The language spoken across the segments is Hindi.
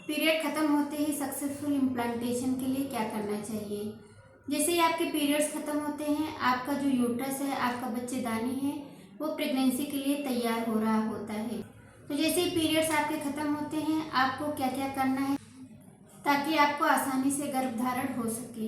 पीरियड खत्म होते ही सक्सेसफुल इम्प्लांटेशन के लिए क्या करना चाहिए। जैसे ही आपके पीरियड्स खत्म होते हैं, आपका जो यूट्रस है, आपका बच्चेदानी है, वो प्रेगनेंसी के लिए तैयार हो रहा होता है। तो जैसे ही पीरियड्स आपके खत्म होते हैं, आपको क्या क्या करना है ताकि आपको आसानी से गर्भधारण हो सके।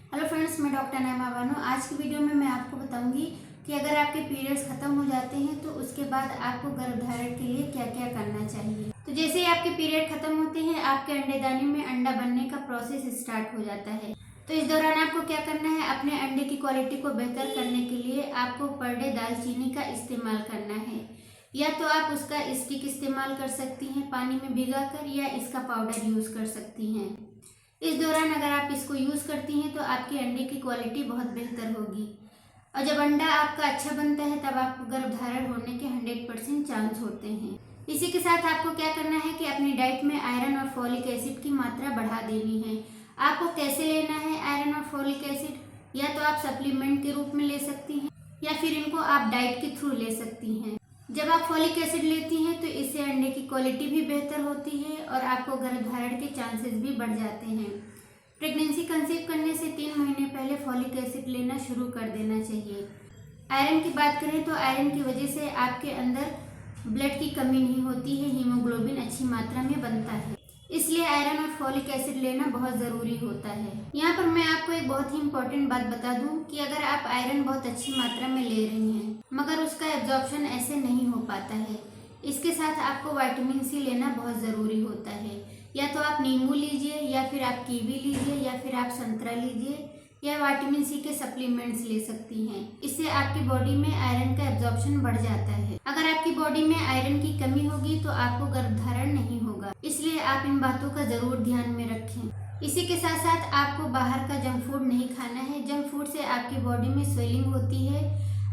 हेलो फ्रेंड्स, मैं डॉक्टर नैमा बानो। आज की वीडियो में मैं आपको बताऊंगी कि अगर आपके पीरियड्स खत्म हो जाते हैं तो उसके बाद आपको गर्भधारण के लिए क्या क्या करना चाहिए। तो जैसे ही आपके पीरियड खत्म होते हैं, आपके अंडेदानी में अंडा बनने का प्रोसेस स्टार्ट हो जाता है। तो इस दौरान आपको क्या करना है, अपने अंडे की क्वालिटी को बेहतर करने के लिए आपको पर डे दालचीनी का इस्तेमाल करना है। या तो आप उसका स्टिक इस्तेमाल कर सकती हैं पानी में भिगाकर, या इसका पाउडर यूज कर सकती हैं। इस दौरान अगर आप इसको यूज करती हैं तो आपके अंडे की क्वालिटी बहुत बेहतर होगी, और जब अंडा आपका अच्छा बनता है तब आपको गर्भधारण होने के 100% चांस होते हैं। इसी के साथ आपको क्या करना है कि अपनी डाइट में आयरन और फॉलिक एसिड की मात्रा बढ़ा देनी है। आपको कैसे लेना है आयरन और फॉलिक एसिड, या तो आप सप्लीमेंट के रूप में ले सकती हैं, या फिर इनको आप डाइट के थ्रू ले सकती हैं। जब आप फॉलिक एसिड लेती हैं तो इससे अंडे की क्वालिटी भी बेहतर होती है और आपको गर्भधारण के चांसेस भी बढ़ जाते हैं। प्रेगनेंसी कंसीव करने से 3 महीने पहले फॉलिक एसिड लेना शुरू कर देना चाहिए। आयरन की बात करें तो आयरन की वजह से आपके अंदर ब्लड की कमी नहीं होती है, हीमोग्लोबिन अच्छी मात्रा में बनता है, इसलिए आयरन और फॉलिक एसिड लेना बहुत ज़रूरी होता है। यहाँ पर मैं आपको एक बहुत ही इम्पोर्टेंट बात बता दूँ कि अगर आप आयरन बहुत अच्छी मात्रा में ले रही हैं मगर उसका एब्जॉर्प्शन ऐसे नहीं हो पाता है, इसके साथ आपको विटामिन सी लेना बहुत ज़रूरी होता है। या तो आप नींबू लीजिए, या फिर आप कीवी लीजिए, या फिर आप संतरा लीजिए, या विटामिन सी के सप्लीमेंट्स ले सकती हैं। इससे आपकी बॉडी में आयरन का एब्जॉर्प्शन बढ़ जाता है। अगर आपकी बॉडी में आयरन की कमी होगी तो आपको गर्भधारण नहीं होगा, इसलिए आप इन बातों का जरूर ध्यान में रखें। इसी के साथ साथ आपको बाहर का जंक फूड नहीं खाना है। जंक फूड से आपकी बॉडी में स्वेलिंग होती है,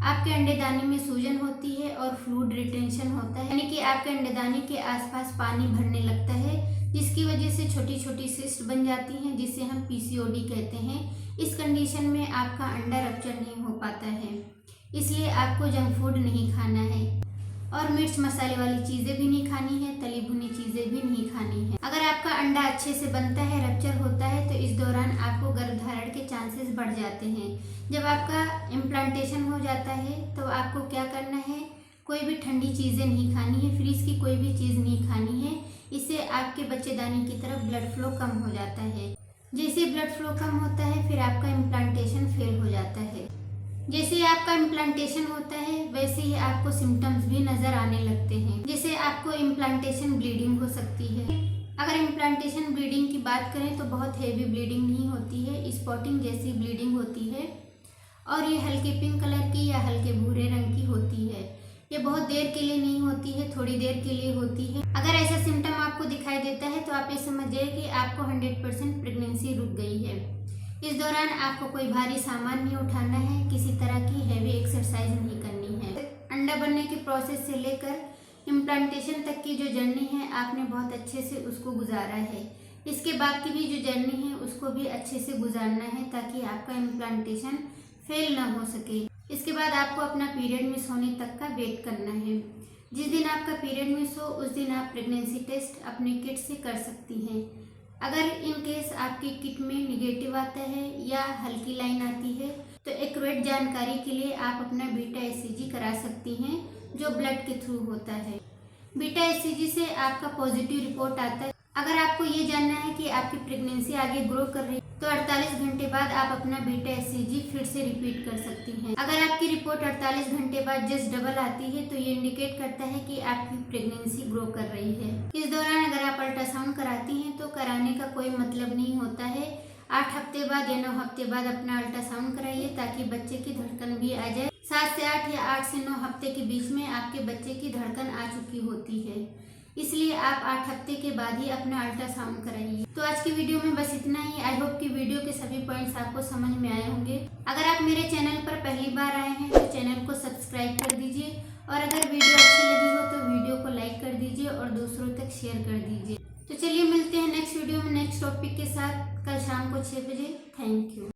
आपके अंडेदानी में सूजन होती है और फ्लूइड रिटेंशन होता है, यानी कि आपके अंडेदानी के आसपास पानी भरने लगता है, जिसकी वजह से छोटी छोटी सिस्ट बन जाती हैं, जिसे हम पीसीओडी कहते हैं। इस कंडीशन में आपका अंडा रप्चर नहीं हो पाता है, इसलिए आपको जंक फूड नहीं खाना है, और मिर्च मसाले वाली चीज़ें भी नहीं खानी है, तली भुनी चीज़ें भी नहीं खानी है। अगर आपका अंडा अच्छे से बनता है, रप्चर होता है, तो इस दौरान आपको गर्भधारण के चांसेस बढ़ जाते हैं। जब आपका इम्प्लांटेशन हो जाता है तो आपको क्या करना है, कोई भी ठंडी चीज़ें नहीं खानी है, फ्रीज की कोई भी चीज़ नहीं खानी है। इससे आपके बच्चेदानी की तरफ ब्लड फ्लो कम हो जाता है। जैसे ब्लड फ्लो कम होता है फिर आपका इम्प्लांटेशन फेल हो जाता है। जैसे ही आपका इम्प्लांटेशन होता है वैसे ही आपको सिम्टम्स भी नज़र आने लगते हैं। जैसे आपको इम्प्लांटेशन ब्लीडिंग हो सकती है। अगर इम्प्लांटेशन ब्लीडिंग की बात करें तो बहुत हेवी ब्लीडिंग नहीं होती है, स्पॉटिंग जैसी ब्लीडिंग होती है, और ये हल्के पिंक कलर की या हल्के भूरे रंग की होती है। ये बहुत देर के लिए नहीं होती है, थोड़ी देर के लिए होती है। अगर ऐसा सिम्टम आपको दिखाई देता है तो आप ये समझिए कि आपको 100% प्रेगनेंसी रुक गई है। इस दौरान आपको कोई भारी सामान नहीं उठाना है, किसी तरह की हैवी एक्सरसाइज नहीं करनी है। अंडा बनने के प्रोसेस से लेकर इम्प्लांटेशन तक की जो जर्नी है आपने बहुत अच्छे से उसको गुजारा है। इसके बाद की भी जो जर्नी है उसको भी अच्छे से गुजारना है ताकि आपका इम्प्लांटेशन फेल ना हो सके। इसके बाद आपको अपना पीरियड मिस होने तक का वेट करना है। जिस दिन आपका पीरियड मिस हो उस दिन आप प्रेगनेंसी टेस्ट अपने किट से कर सकती हैं। अगर इन केस आपकी किट में निगेटिव आता है या हल्की लाइन आती है तो एक्यूरेट जानकारी के लिए आप अपना बीटा एचसीजी करा सकती हैं, जो ब्लड के थ्रू होता है। बीटा एचसीजी से आपका पॉजिटिव रिपोर्ट आता है। अगर आपको ये जानना है कि आपकी प्रेगनेंसी आगे ग्रो कर रही है तो 48 घंटे बाद आप अपना बीटा एचसीजी फिर से रिपीट कर सकती हैं। अगर आपकी रिपोर्ट 48 घंटे बाद जस्ट डबल आती है तो ये इंडिकेट करता है कि आपकी प्रेगनेंसी ग्रो कर रही है। इस दौरान अगर आप अल्ट्रासाउंड कराती हैं तो कराने का कोई मतलब नहीं होता है। 8 हफ्ते बाद या 9 हफ्ते बाद अपना अल्ट्रासाउंड कराइए ताकि बच्चे की धड़कन भी आ जाए। 7 से 8 या 8 से 9 हफ्ते के बीच में आपके बच्चे की धड़कन आ चुकी होती है, इसलिए आप 8 हफ्ते के बाद ही अपना अल्ट्रासाउंड कराइए। तो आज की वीडियो में बस इतना ही। आई होप कि वीडियो के सभी पॉइंट्स आपको समझ में आए होंगे। अगर आप मेरे चैनल पर पहली बार आए हैं तो चैनल को सब्सक्राइब कर दीजिए, और अगर वीडियो अच्छी लगी हो तो वीडियो को लाइक कर दीजिए और दूसरों तक शेयर कर दीजिए। तो चलिए मिलते हैं नेक्स्ट वीडियो में नेक्स्ट टॉपिक के साथ कल शाम को 6 बजे। Thank you.